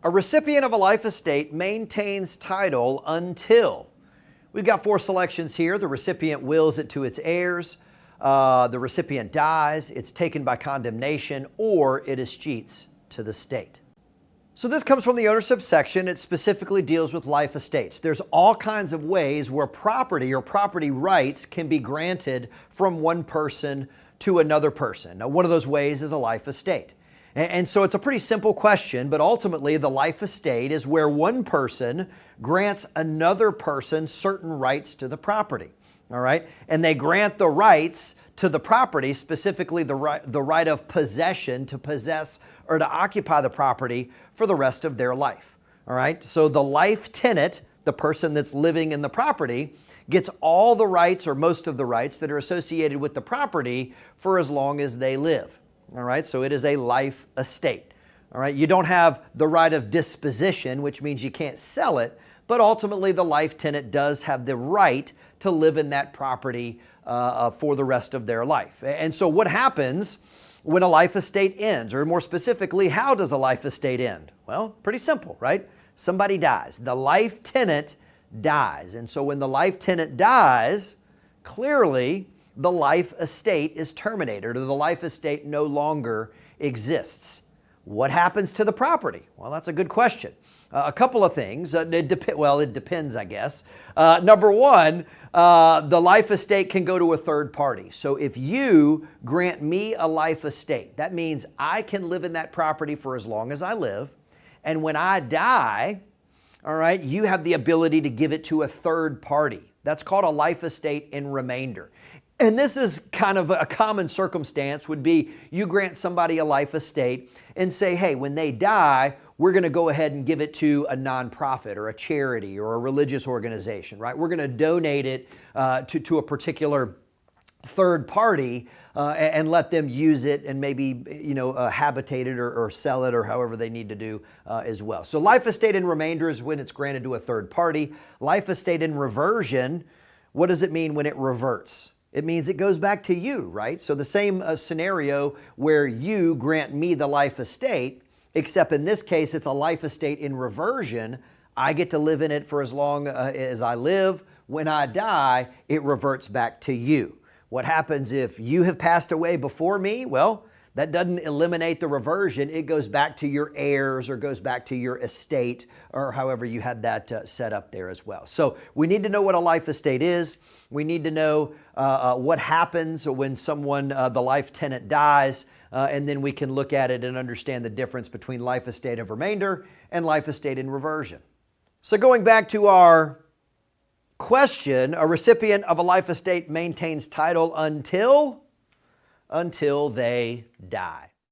A recipient of a life estate maintains title until. We've got 4 selections here. The recipient wills it to its heirs, the recipient dies, it's taken by condemnation, or it escheats to the state. So this comes from the ownership section. It specifically deals with life estates. There's all kinds of ways where property or property rights can be granted from one person to another person. Now, one of those ways is a life estate. And so it's a pretty simple question, but ultimately the life estate is where one person grants another person certain rights to the property, all right? And they grant the rights to the property, specifically the right of possession, to possess or to occupy the property for the rest of their life, all right? So the life tenant, the person that's living in the property, gets all the rights or most of the rights that are associated with the property for as long as they live. All right, so it is a life estate. All right, you don't have the right of disposition, which means you can't sell it, but ultimately the life tenant does have the right to live in that property for the rest of their life. And so what happens when a life estate ends, or more specifically, how does a life estate end? Well, pretty simple, right? Somebody dies. The life tenant dies. And so when the life tenant dies, clearly the life estate is terminated, or the life estate no longer exists. What happens to the property? Well, that's a good question. A couple of things. It depends, I guess. Number one, the life estate can go to a third party. So if you grant me a life estate, that means I can live in that property for as long as I live. And when I die, all right, you have the ability to give it to a third party. That's called a life estate in remainder. And this is kind of a common circumstance would be you grant somebody a life estate and say, hey, when they die, we're going to go ahead and give it to a nonprofit or a charity or a religious organization, right? We're going to donate it to a particular third party and let them use it and maybe, habitate it or sell it or however they need to do as well. So life estate in remainder is when it's granted to a third party. Life estate in reversion, what does it mean when it reverts? It means it goes back to you, right? So the same scenario where you grant me the life estate, except in this case, it's a life estate in reversion. I get to live in it for as long as I live. When I die, it reverts back to you. What happens if you have passed away before me? Well, that doesn't eliminate the reversion. It goes back to your heirs or goes back to your estate or however you had that set up there as well. So we need to know what a life estate is. We need to know what happens when someone, the life tenant dies, and then we can look at it and understand the difference between life estate of remainder and life estate in reversion. So going back to our question, a recipient of a life estate maintains title until they die.